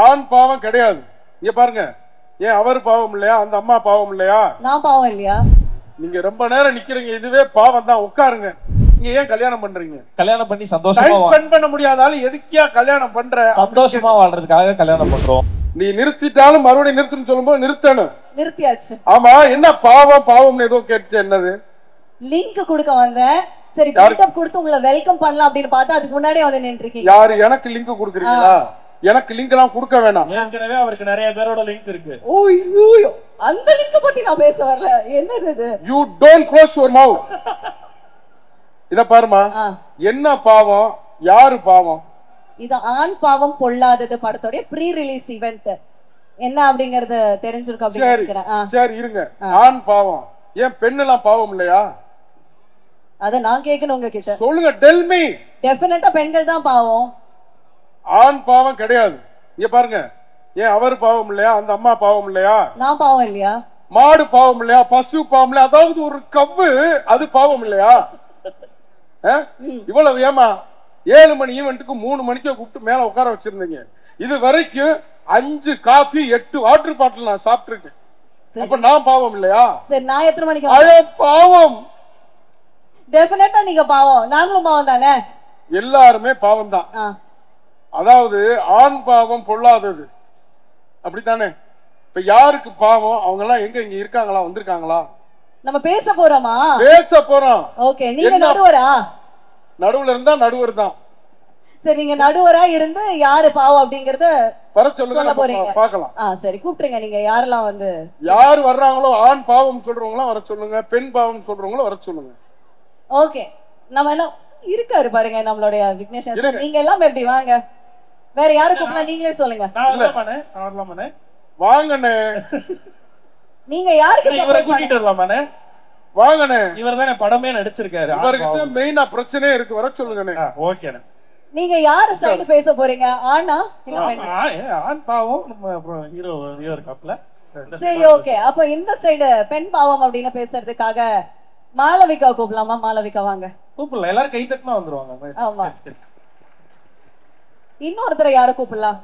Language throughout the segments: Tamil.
ஆண் பாவம் கிடையாது. இங்க பாருங்க, ஏன் அவர் பாவம் இல்லையா, அந்த அம்மா பாவம் இல்லையா, நான் பாவம் இல்லையா? நீங்க ரொம்ப நேரம் நிக்கிறீங்க, இதுவே பாவம் தான். உட்காருங்க. நீங்க ஏன் கல்யாணம் பண்றீங்க? கல்யாணம் பண்ணி சந்தோஷமா ஸ்பெண்ட் பண்ண முடியாதாலும் எதுக்கியா கல்யாணம் பண்ற? சந்தோஷமா வாழ்றதுக்காக கல்யாணம் பண்றோம். நீ நிறுத்திட்டாலும் மறுபடியும் நிறுத்துன்னு சொல்லும்போது நிறுத்தணும். நிறுத்தியாச்சு. ஆமா, என்ன பாவம் பாவம்னு ஏதோ கேட்டுச்சு, என்னது? லிங்க் கொடுக்க வந்தேன். சரி, பில்டப் கொடுத்து உங்களை வெல்கம் பண்ணலாம் அப்படின்னு பார்த்தா அதுக்கு முன்னாடியே வந்து நின்றுக்கீங்க. யாரு எனக்கு லிங்க் கொடுக்குறீங்களா? எனக்கு லிங்க் எல்லாம் கொடுக்க வேணாம். ஏற்கனவே அவருக்கு நிறைய பேரோட லிங்க் இருக்கு. ஓய்யோ, அந்த லிங்க் பத்தி நான் பேச வரல. என்னது இது? You don't close your mouth. இத பாருமா, என்ன பாவம், யாரு பாவம்? இது ஆண் பாவம் பொல்லாதது படத்தோட ப்ரீ ரிலீஸ் ஈவென்ட். என்ன அப்படிங்கறது தெரிஞ்சிருக்கு அப்படின்னு நினைக்கிறேன். சரி இருங்க. ஆண் பாவம், ஏன் பெண்ணெல்லாம் பாவம் இல்லையா? அத நான் கேட்கணும் உங்ககிட்ட. சொல்லுங்க, டெல் மீ. டெஃபினட்டா பெண்கள் தான் பாவம். ஆண் பாவம் கிடையாது. இங்க பாருங்க, ஏன் அவர் பாவம் இல்லையா, அந்த அம்மா பாவம் இல்லையா, நான் பாவம் இல்லையா, மாடு பாவம் இல்லையா, பசு பாவம் இல்லையா, அதாவது ஒரு கவ்வு அது பாவம் இல்லையா? இவ்வளவு ஏமா 7 மணி ஈவென்ட்டுக்கு 3 மணிக்கு கூப்பிட்டு மேல உட்கார வச்சிருந்தீங்க. இது வரைக்கும் 5 காபி 8 வாட்டர் பாட்டில் நான் சாப்பிட்டிருக்கேன். அப்ப நான் பாவம் இல்லையா? சரி, நான் எத்தனை மணிக்கு பாவம்? டெஃபினட்டா நீங்க பாவம், நாங்களும் பாவம் தானே. எல்லாருமே பாவம் தான். அதாவது ஆண் பாவம் பொல்லாதது, அப்படித்தானே? இப்ப யாருக்கு பாவம்? அவங்க எல்லாம் எங்க இங்க இருக்காங்களா, வந்திருக்காங்களா? நம்ம பேச போறோமா? பேச போறோம். ஓகே, நீங்க நடுவரா? நடுவுல இருந்தா நடுவர் தான். சரி, நீங்க நடுவரா இருந்து யாரு பாவம் அப்படிங்கறத வர சொல்ல போறீங்க. பார்க்கலாம். சரி, கூப்பிடுங்க. நீங்க யாரெல்லாம் வந்து யார் வர்றாங்களோ, ஆண் பாவம் சொல்றவங்களாம் வர சொல்லுங்க, பெண் பாவம் சொல்றவங்களும் வர சொல்லுங்க. ஓகே, நம்ம என்ன இருக்காரு பாருங்க நம்மளுடைய விக்னேஷ் சார். நீங்க எல்லாம் எப்படி வாங்க, வேற யாரு கூப்பிடலாம் நீங்களே சொல்லுங்க. வாங்கண்ணே. நீங்க யாருக்கு இவரை கூட்டிட்டு வரலாமாண்ணே? வாங்கண்ணே. இவர் தானே படமே நடிச்சிருக்காரு. இவருக்கு தான் மெயினா பிரச்சனையே இருக்கு, வர சொல்லுங்கண்ணே. ஓகேண்ணே. நீங்க யாரு சைடு பேச போறீங்க, ஆனா இல்ல பெண்ணா? ஆண் பாவம், அப்புறம் ஹீரோ இருக்காப்ல. சரி, ஓகே. அப்ப இந்த சைடு பெண் பாவம் அப்படின்னு பேசுறதுக்காக மாளவிகா கூப்பிடலாமா? மாளவிகா வாங்க. கூப்பிடலாம், எல்லாரும் கை தட்டினா வந்துருவாங்க. ஆமா, இன்னொருத்தரை யார கூப்பிடலாம்?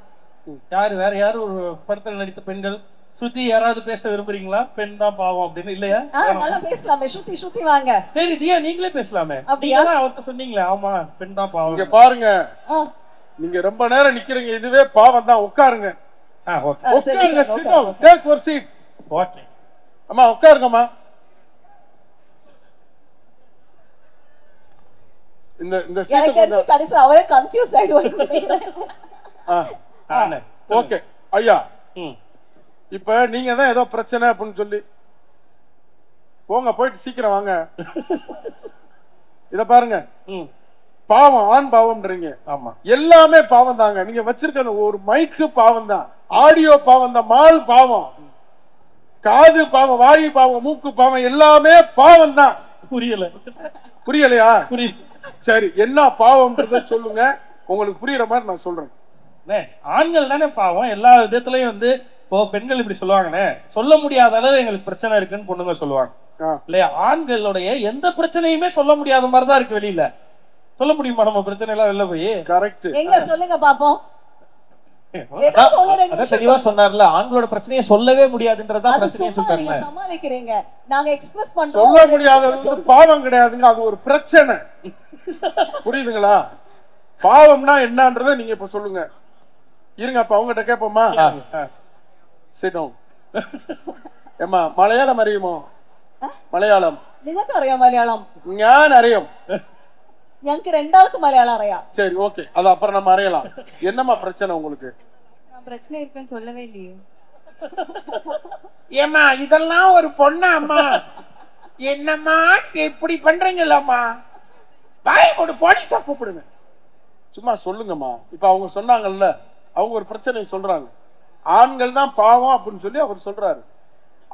யாரு? வேற யாரு ஒரு படத்துல நடித்த பெண்கள்? ஸ்ருதி யாராவது பேச விரும்புறீங்களா? பெண் தான் பாவம் அப்படின்னு இல்லையா? நல்லா பேசலாமே. ஸ்ருதி வாங்க. சரி தியா, நீங்களே பேசலாமே. அப்படியே அவர்கிட்ட சொன்னீங்களே. ஆமா, பெண் தான் பாவம். இங்க பாருங்க, நீங்க ரொம்ப நேரம் நிக்கிறீங்க, இதுவே பாவம் தான். உட்காருங்க. உட்காருங்க. Sit down, take your seat. Okay அம்மா உட்காருங்கம்மா. இந்த சீட் எனக்கு கடைசி அவரே கன்ஃபியூஸ் ஆயிடுவாரு. ஓகே ஐயா, இப்ப நீங்க தான் ஏதோ பிரச்சனை அப்படின்னு சொல்லி போங்க, போயிட்டு சீக்கிரம் வாங்க. இத பாருங்க, பாவம் ஆண் பாவம்ன்றீங்க. ஆமா, எல்லாமே பாவம் தாங்க. நீங்க வச்சிருக்க ஒரு மைக்கு பாவம் தான், ஆடியோ பாவம் தான், மால் பாவம், காது பாவம், வாயு பாவம், மூக்கு பாவம், எல்லாமே பாவம் தான். புரியலையா? புரியல. சரி, என்ன பாவம்ன்றத சொல்லுங்க, உங்களுக்கு புரியுற மாதிரி நான் சொல்றேன். ஆண்கள் தானே பாவம் எல்லா விதத்துலயும் வந்து. இப்போ பெண்கள் இப்படி சொல்லுவாங்கன்னு சொல்ல முடியாத அளவு எங்களுக்கு பிரச்சனை இருக்குன்னு பொண்ணுங்க சொல்லுவாங்க இல்லையா? ஆண்களுடைய எந்த பிரச்சனையுமே சொல்ல முடியாத மாதிரிதான் இருக்கு வெளியில. சொல்ல முடியுமா நம்ம பிரச்சனை எல்லாம் வெளில போய்? கரெக்ட். எங்க சொல்லுங்க பாப்போம். தெளிவா சொன்னார்ல, ஆண்களோட பிரச்சனையை சொல்லவே முடியாதுன்றதா பிரச்சனையை சொல்றாங்க. சமாளிக்கிறீங்க, நாங்க எக்ஸ்பிரஸ் பண்றோம். சொல்ல முடியாதது பாவம் கிடையாதுங்க, அது ஒரு பிரச்சனை. புரியுதுங்களா? பாவம்னா என்னன்றதை நீங்க இப்ப சொல்லுங்க. இருங்க, அப்ப அவங்ககிட்ட கேட்போமா? சிடம் ஏமா മലയാളം അറിയുമോ? മലയാളം നിങ്ങൾക്ക് അറിയാം? മലയാളം ഞാൻ അറിയാം. ഞങ്ങൾക്ക് രണ്ടാൾക്കും മലയാളം അറിയാം. சரி, ஓகே, அது அப்புறம் நம்ம அறியலாம். என்னம்மா பிரச்சனை உங்களுக்கு? நான் பிரச்சனை இருக்குன்னு சொல்லவே இல்லையே. ஏமா இதெல்லாம் ஒரு பொண்ணா அம்மா? என்னம்மா நீங்க இப்படி பண்றீங்களாம்மா? வாய் போடு, போலீஸா கூப்பிடுங்க. சும்மா சொல்லுங்கம்மா. இப்ப அவங்க சொன்னாங்கல்ல, அவங்க ஒரு பிரச்சனை சொல்றாங்க, ஆண்கள் தான் பாவம் அப்படின்னு சொல்லி அவர் சொல்றாரு.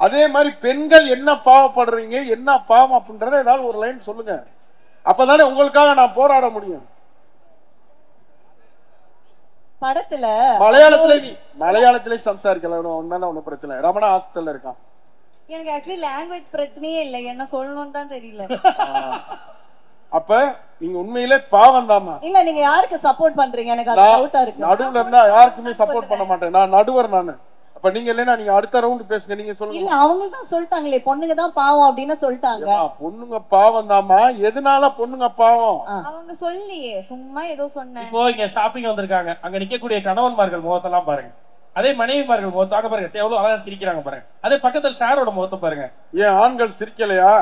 அதே மாதிரி பெண்கள் என்ன பாவப்படுறீங்க, என்ன பாவம் அப்படின்றத ஏதாவது ஒரு லைன் சொல்லுங்க. அப்பதானே உங்களுக்காக நான் போராட முடியும். படத்துல மலையாளத்திலே சம்சாரிக்கலாம், ஒன்னும் பிரச்சனை. ரமணா ஹாஸ்பிட்டல்ல இருக்கான். எனக்கு ஆக்சுவலி லாங்குவேஜ் பிரச்சனையே இல்லை, என்ன சொல்லணும்னு தான் தெரியல. அப்ப நீங்க உண்மையிலே பாவம் தாமா. இல்ல நீங்க யாருக்கு சப்போர்ட் பண்றீங்க? எனக்கு அது டவுட்டா இருக்கு. நடுவுல இருந்தா யாருக்குமே சப்போர்ட் பண்ண மாட்டேன். நான் நடுவர் நானு. அப்ப நீங்க இல்லைன்னா நீங்க அடுத்த ரவுண்ட் பேசுங்க. நீங்க சொல்லுங்க. இல்ல அவங்க தான் சொல்லிட்டாங்களே பொண்ணுங்க தான் பாவம் அப்படின்னு சொல்லிட்டாங்க. பொண்ணுங்க பாவம் தாமா. எதனால பொண்ணுங்க பாவம்? அவங்க சொல்லியே, சும்மா ஏதோ சொன்னேன். இப்போ இங்க ஷாப்பிங் வந்திருக்காங்க. அங்க நிக்கக்கூடிய கணவன்மார்கள் முகத்தெல்லாம் பாருங்க. அதே மனைவிமார்கள் முகத்தாக பாருங்க, எவ்வளவு அழகா சிரிக்கிறாங்க பாருங்க. அதே பக்கத்துல சாரோட முகத்தை பாருங்க. ஏன் ஆண்கள் சிரிக்கலையா?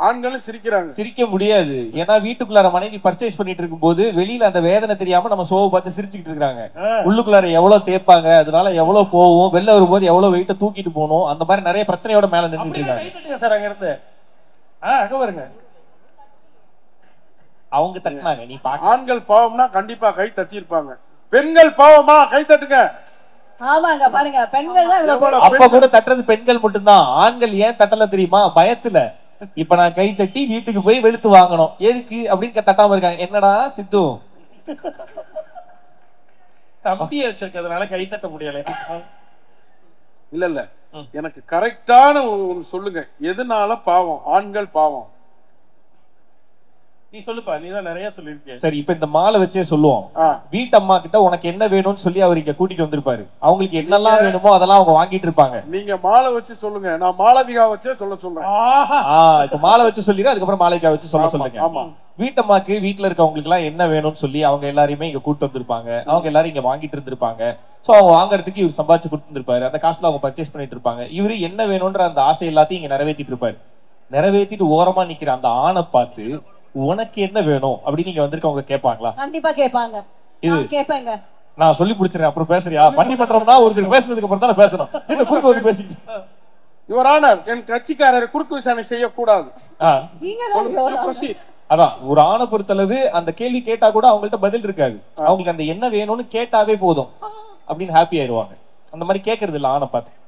ஆண்களும் சிரிக்கிறாங்க. சிரிக்க முடியாது. ஏன்னா வீட்டுக்குள்ளார மனைவி பர்ச்சேஸ் பண்ணிட்டு இருக்கும் போது வெளியில அந்த வேதனை தெரியாம நம்ம ஷோவை பார்த்து சிரிச்சுக்கிட்டு இருக்காங்க. உள்ளுக்குள்ளார எவ்வளவு தேய்ப்பாங்க, அதனால எவ்வளவு போவோம், வெளில வரும்போது எவ்வளவு வெயிட்ட தூக்கிட்டு போகணும், அந்த மாதிரி நிறைய பிரச்சனையோட மேல நின்றுட்டு இருக்காங்க. சார் அங்க இருந்து அங்க பாருங்க, அவங்க தட்டினாங்க. நீ பாக்க ஆண்கள் பாவம்னா கண்டிப்பா கை தட்டி இருப்பாங்க. பெண்கள் பாவமா? கை தட்டுங்க. ஆமாங்க பாருங்க, பெண்கள் தான் இவ்வளவு. அப்ப கூட தட்டுறது பெண்கள் மட்டும்தான். ஆண்கள் ஏன் தட்டல தெரியுமா? பயத்துல. இப்ப நான் கை தட்டி வீட்டுக்கு போய் வெளுத்து வாங்கணும், எதுக்கு அப்படின்னு தட்டாம இருக்காங்க. என்னடா சித்து தம்பியை வச்சிருக்கிறதுனால கை தட்ட முடியல. இல்ல இல்ல, எனக்கு கரெக்டான ஒன்னு சொல்லுங்க. எதனால பாவம்? ஆண்கள் பாவம் நீ சொல்லுப்பா, நீ தான் நிறைய சொல்லிருக்க. சரி, இப்ப இந்த மாலை வச்சே சொல்லுவோம். வீட்டம்மா கிட்ட உனக்கு என்ன வேணும்னு சொல்லி அவர் இங்க கூட்டிட்டு வந்திருப்பாரு. அவங்களுக்கு என்னெல்லாம் வேணுமோ அதெல்லாம் அவங்க வாங்கிட்டு இருப்பாங்க. நீங்க மாலை வச்சு சொல்லுங்க, நான் மாளவிகா வச்சே சொல்ல சொல்றேன். இப்ப மாலை வச்சு சொல்லிடுறேன், அதுக்கப்புறம் மாலைக்கா வச்சு சொல்ல சொல்லுங்க. ஆமா, வீட்டம்மாக்கு வீட்டுல இருக்கவங்களுக்கு எல்லாம் என்ன வேணும்னு சொல்லி அவங்க எல்லாரையுமே இங்க கூட்டு வந்திருப்பாங்க. அவங்க எல்லாரும் இங்க வாங்கிட்டு இருந்திருப்பாங்க. சோ அவங்க வாங்குறதுக்கு இவர் சம்பாதிச்சு கொடுத்து இருந்திருப்பாரு. அந்த காசுல அவங்க பர்ச்சேஸ் பண்ணிட்டு இருப்பாங்க. இவரு என்ன வேணும்ன்ற அந்த ஆசை எல்லாத்தையும் இங்க நிறைவேற்றிட்டு இருப்பாரு. நிறைவேற்றிட்டு ஓரமா நிக்கிற அந்த ஆணை பார்த்து உனக்கு என்ன வேணும் அப்படின்னு நீங்க வந்திருக்கவங்க கேட்பாங்களா? கண்டிப்பா கேட்பாங்க. இது கேட்பாங்க. நான் சொல்லி பிடிச்சிருக்கேன், அப்புறம் பேசுறியா? பட்டிமன்றம்னா ஒருத்தர் பேசுறதுக்கு அப்புறம் தான் பேசணும். என்ன குறுக்கு வந்து பேசிக்கிட்டு யுவர் ஆனர், என் கட்சிக்காரர் குறுக்கு விசாரணை செய்யக்கூடாது. அதான் ஒரு ஆணை பொறுத்தளவு அந்த கேள்வி கேட்டா கூட அவங்கள்ட்ட பதில் இருக்காது. அவங்களுக்கு அந்த என்ன வேணும்னு கேட்டாவே போதும் அப்படின்னு ஹாப்பி ஆயிடுவாங்க. அந்த மாதிரி கேட்கறது இல்ல ஆணை பார்த்து.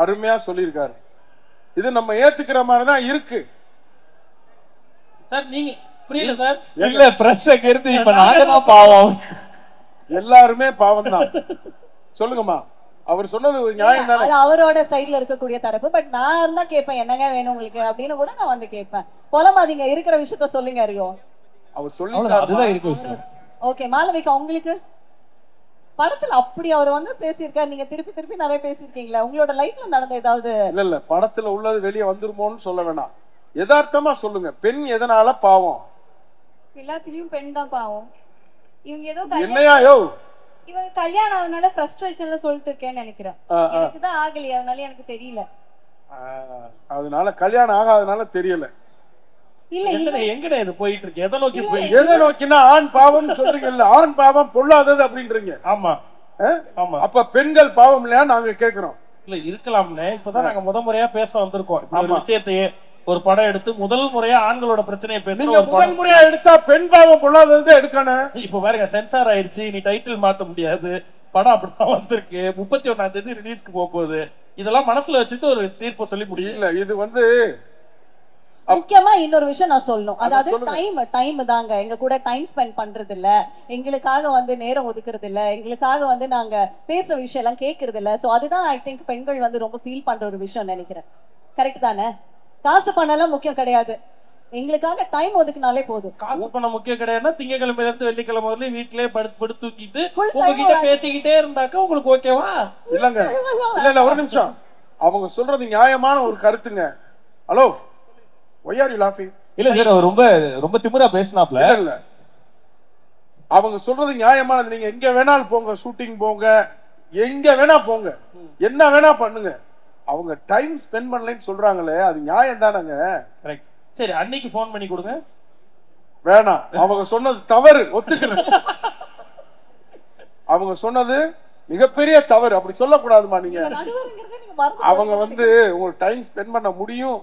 அருமையா சொல்லியிருக்காரு. இது நம்ம ஏத்துக்கிற மாதிரிதான் இருக்கு. சார் நீங்க புரியல சார்? இல்ல பிரஸ் அங்க இருந்து இப்ப நாங்க தான் பாவம். எல்லாருமே பாவம் தான். சொல்லுங்கம்மா, அவர் சொன்னது நியாயம் தானே? அது அவரோட சைடுல இருக்கக்கூடிய தரப்பு. பட் நான் இருந்தா கேட்பேன், என்னங்க வேணும் உங்களுக்கு அப்படின்னு கூட நான் வந்து கேட்பேன். போலமாதீங்க, இருக்கிற விஷயத்த சொல்லுங்க. அறியோ அவர் சொல்லி அதுதான் இருக்கு விஷயம். ஓகே மாளவிகா, உங்களுக்கு படத்துல அப்படி அவர் வந்து பேசியிருக்காரு, நீங்க திருப்பி திருப்பி நிறைய பேசிருக்கீங்களா? உங்களோட லைஃப்ல நடந்த ஏதாவது? இல்ல இல்ல, படத்துல உள்ளது வெளியே வந்துருமோன்னு சொல்ல வேணாம், யதார்த்தமா சொல்லுங்க. பெண் எதனால பாவம்? எல்லாத்துலயும் பெண் தான் பாவம். இவங்க ஏதோ என்னையா யோ இவங்க கல்யாணம் ஆனனால ஃப்ரஸ்ட்ரேஷன்ல சொல்லிட்டு இருக்கேன்னு நினைக்கிறேன். எனக்கு தான் ஆகலையா, அதனால எனக்கு தெரியல. அதனால கல்யாணம் ஆகாதனால தெரியல. இல்ல எங்கடா இது போயிட்டு இருக்கு? எதை நோக்கி போய்? எதை நோக்கினா ஆண் பாவம் சொல்றீங்கல்ல, ஆண் பாவம் பொல்லாதது அப்படின்றீங்க. ஆமா ஆமா. அப்ப பெண்கள் பாவம் இல்லையா நாங்க கேக்குறோம். இல்ல இருக்கலாம்னு இப்பதான் நாங்க முறையா பேச வந்திருக்கோம். ஒரு விஷயத்தையே ஒரு படம் எடுத்து முதல் முறையா ஆண்களோட பிரச்சனையை பேசுறோம். முதல் முறையா எடுத்தா பெண் பாவம் பொல்லாதது எடுக்கணும். இப்ப பாருங்க, சென்சார் ஆயிருச்சு, நீ டைட்டில் மாத்த முடியாது. படம் அப்படிதான் வந்திருக்கு. 31ஆம் தேதி ரிலீஸ்க்கு போகுது. இதெல்லாம் மனசுல வச்சுட்டு ஒரு தீர்ப்பு சொல்லி முடியும். இல்ல இது வந்து முக்கியமா இன்னொரு விஷயம் நான் சொல்லணும். அதாவது டைம் தாங்க. எங்க கூட டைம் ஸ்பெண்ட் பண்றது இல்ல, எங்களுக்காக வந்து நேரம் ஒதுக்குறது இல்ல, எங்களுக்காக வந்து நாங்க பேசுற விஷயம் எல்லாம் கேட்கறது இல்ல. சோ அதுதான் ஐ திங்க் பெண்கள் வந்து ரொம்ப ஃபீல் பண்ற ஒரு விஷயம் நினைக்கிறேன். கரெக்ட் தானே? காசு பணம் முக்கியம் கிடையாது, எங்களுக்காக டைம் ஒதுக்குனாலே போதும். காசு பணம் முக்கியம் கிடையாதுன்னா திங்கக்கிழமையில இருந்து வெள்ளிக்கிழமை வரலையும் வீட்லயே படுத்து தூக்கிட்டு உங்ககிட்ட பேசிக்கிட்டே இருந்தாக்க உங்களுக்கு ஓகேவா? இல்லங்க, இல்ல ஒரு நிமிஷம். அவங்க சொல்றது நியாயமான ஒரு கருத்துங்க. Hello, why are you laughing? இல்ல சார், அவர் ரொம்ப ரொம்ப திமிரா பேசினாப்ல. இல்ல அவங்க சொல்றது நியாயமானது. நீங்க எங்க வேணாலும் போங்க, ஷூட்டிங் போங்க, எங்க வேணா போங்க, என்ன வேணா பண்ணுங்க. அவங்க டைம் ஸ்பெண்ட் பண்ணலன்னு சொல்றாங்களே, அது நியாயம் தானங்க. கரெக்ட். சரி, அன்னைக்கு போன் பண்ணி கொடுங்க. வேணாம், அவங்க சொன்னது தவறு, ஒத்துக்கிறேன். அவங்க சொன்னது மிகப்பெரிய தவறு, அப்படி சொல்லக்கூடாதுமா. நீங்க அவங்க வந்து உங்களுக்கு டைம் ஸ்பெண்ட் பண்ண முடியும்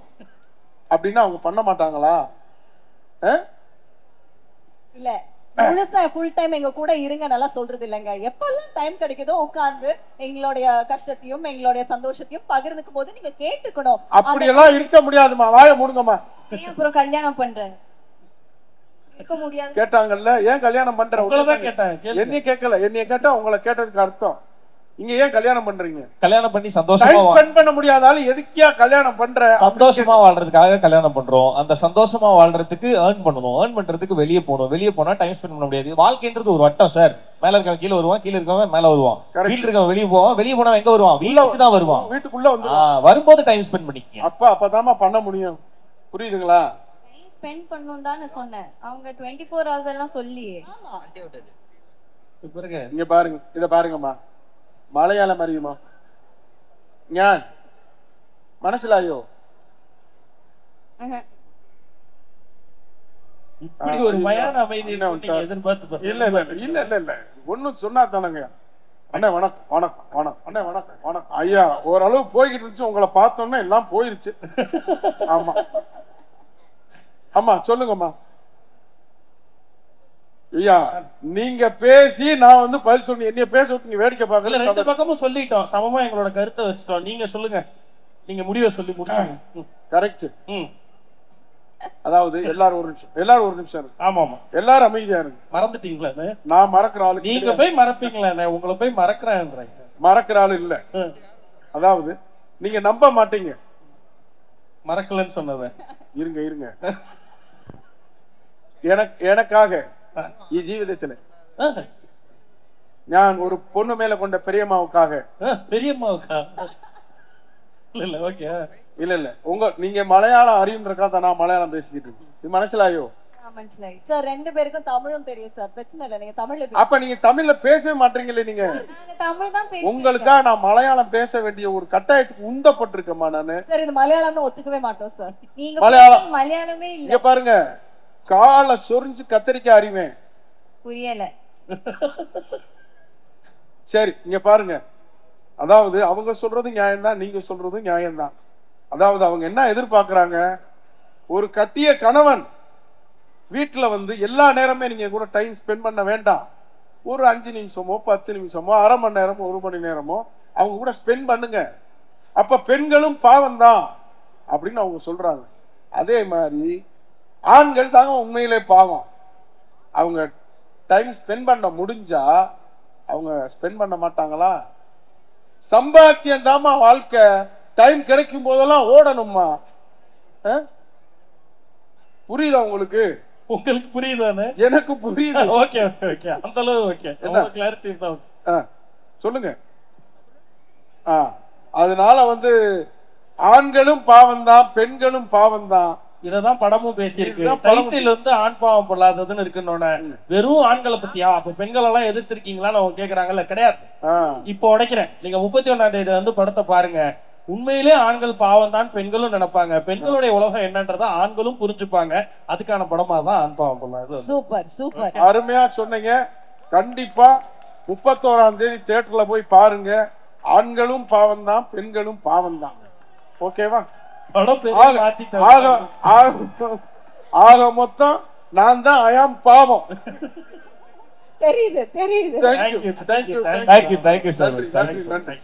அப்படின்னா அவங்க பண்ண மாட்டாங்களா? இல்ல முழுசா ஃபுல் டைம் எங்க கூட இருங்க நல்லா சொல்றது இல்லங்க. எப்பெல்லாம் டைம் கிடைக்குதோ உட்கார்ந்து எங்களுடைய கஷ்டத்தையும் எங்களுடைய சந்தோஷத்தையும் பகிர்ந்துக்கும் போது நீங்க கேட்டுக்கணும். அப்படி எல்லாம் இருக்க முடியாதுமா, வாய மூடுங்கம்மா. ஏன் அப்புறம் கல்யாணம் பண்ற? இருக்க முடியாது கேட்டாங்கல்ல, ஏன் கல்யாணம் பண்ற? உங்களதான் கேட்டாங்க. என்னைய கேட்கல, என்னைய கேட்டா உங்களை கேட்டதுக்கு அர்த்தம் இங்க ஏன் கல்யாணம் பண்றீங்க? கல்யாணம் பண்ணி சந்தோஷமா ஸ்பெண்ட் பண்ண முடியாதாலும் எதுக்கியா கல்யாணம் பண்ற? சந்தோஷமா வாழ்றதுக்காக கல்யாணம் பண்றோம். அந்த சந்தோஷமா வாழ்றதுக்கு ஏர்ன் பண்ணணும். ஏர்ன் பண்றதுக்கு வெளியே போகணும். வெளியே போனா டைம் ஸ்பெண்ட் பண்ண முடியாது. வாழ்க்கைன்றது ஒரு வட்டம் சார். மேல இருக்கவன் கீழே வருவான், கீழே இருக்கவன் மேல வருவான், வீட்டுல இருக்கவன் வெளியே போவான், வெளியே போனவன் எங்க வருவான்? வீட்டுக்கு தான் வருவான். வீட்டுக்குள்ள வந்து வரும்போது டைம் ஸ்பெண்ட் பண்ணிக்கங்க. அப்பதாமா பண்ண முடியும். புரியுதுங்களா? டைம் ஸ்பெண்ட் பண்ணனும் தானே சொன்னேன். அவங்க 24 hours எல்லாம் சொல்லி. ஆமா. இங்க பாருங்க, இத பாருங்கம்மா. மலையாளம் அறியுமா? ஞான் மனசிலாயோ? இப்படி ஒரு மயான அமைதி எதிர்பார்த்து இல்ல இல்ல இல்ல இல்ல இல்ல ஒண்ணும் சொன்னா தானங்க. அண்ணே வணக்கம் வணக்கம் வணக்கம். அண்ணே வணக்கம் வணக்கம். ஐயா ஓரளவு போய்கிட்டு இருந்துச்சு, உங்களை பார்த்தோம்னா எல்லாம் போயிருச்சு. ஆமா ஆமா சொல்லுங்கம்மா. ஐயா நீங்க பேசி நான் வந்து பதில் சொன்னீங்க, என்னைய பேச விட்டு வேடிக்கை பார்க்கல. ரெண்டு பக்கமும் சொல்லிட்டோம், சமமா எங்களோட கருத்தை வச்சுட்டோம். நீங்க சொல்லுங்க, நீங்க முடிவை சொல்லி முடிச்சு. கரெக்ட். அதாவது எல்லாரும் ஒரு நிமிஷம் ஆமா ஆமா எல்லாரும் அமைதியா இருக்கு. மறந்துட்டீங்களா? நான் மறக்கிற ஆளு நீங்க போய் மறப்பீங்களா? உங்களை போய் மறக்கிறேன். மறக்கிற ஆளு இல்ல. அதாவது நீங்க நம்ப மாட்டீங்க. மறக்கலன்னு சொன்னத இருங்க இருங்க. எனக்காக ஜீவிதத்துல நான் ஒரு பொண்ணு மேல கொண்ட பெரியம்மாவுக்காக. பெரியம்மாவுக்கா? இல்ல ஓகே இல்ல இல்ல நீங்க மலையாளம் அறியுன்றக்கா நான் மலையாளம் பேசிக்கிட்டு இருக்கேன். இது மனசிலாயோ? சார் ரெண்டு பேருக்கும் தமிழும் தெரியும் சார், பிரச்சனை இல்ல. நீங்க தமிழ்ல அப்ப நீங்க தமிழ்ல பேசவே மாட்டீங்களே. நீங்க தமிழ் தான் பேசுறீங்க. உங்களுக்காக நான் மலையாளம் பேச வேண்டிய ஒரு கட்டாயத்துக்கு உந்தப்பட்டிருக்கேம்மா நானு. சார் இது மலையாளம்னு ஒத்துக்கவே மாட்டோம் சார். நீங்க மலையாளமே இல்ல. இங்க பாருங்க, காலை சொரிஞ்சு கத்தரிக்காய் அறிவேன். புரியல. சரி இங்க பாருங்க, அதாவது அவங்க சொல்றது நியாயம்தான், நீங்க சொல்றது நியாயம்தான். அதாவது அவங்க என்ன எதிர்பார்க்கறாங்க, ஒரு கட்டிய கணவன் வீட்டுல வந்து எல்லா நேரமே நீங்க கூட டைம் ஸ்பெண்ட் பண்ண வேண்டாம். ஒரு 5 நிமிஷமோ 10 நிமிஷமோ அரை மணி நேரமோ 1 மணி நேரமோ அவங்க கூட ஸ்பெண்ட் பண்ணுங்க. அப்ப பெண்களும் பாவம் தான் அப்படின்னு அவங்க சொல்றாங்க. அதே மாதிரி ஆண்கள் தாங்க உண்மையிலே பாவம். அவங்க டைம் ஸ்பெண்ட் பண்ண முடிஞ்சா அவங்க ஸ்பெண்ட் பண்ண மாட்டாங்களா? சம்பாத்தியம் தாமா வாழ்க்கை. டைம் கிடைக்கும் போதெல்லாம் ஓடணுமா? புரியுதா உங்களுக்கு? உங்களுக்கு புரியுதானே? எனக்கு புரியுது. ஓகே ஓகே அந்த அளவு ஓகே. கிளாரிட்டி தான். சொல்லுங்க. அதனால வந்து ஆண்களும் பாவம் தான், பெண்களும் பாவம் தான். இததான் படமும் பேசியிருக்கு. டைட்டில் வந்து ஆண் பாவம் பொல்லாததுன்னு இருக்குன்னு வெறும் ஆண்களை பத்தியா? அப்ப பெண்கள் எல்லாம் எதிர்த்திருக்கீங்களான்னு அவங்க கேக்குறாங்கல்ல. கிடையாது. இப்போ உடைக்கிறேன். நீங்க 31ஆம் தேதி வந்து படத்தை பாருங்க. உண்மையிலே ஆண்கள் பாவம் தான் பெண்களும் நினைப்பாங்க. பெண்களுடைய உலகம் என்னன்றதை ஆண்களும் புரிஞ்சுப்பாங்க. அதுக்கான படமா தான் ஆண் பாவம் பொல்லாதது. சூப்பர் சூப்பர், அருமையா சொன்னீங்க. கண்டிப்பா 31ஆம் தேதி தியேட்டர்ல போய் பாருங்க. ஆண்களும் பாவம் தான், பெண்களும் பாவம் தான். ஓகேவா? ஆக மொத்தம் நான் தான் ஐயாம் பாவம். தெரியுது தெரியுது. Thank you thank you thank you thank you sir.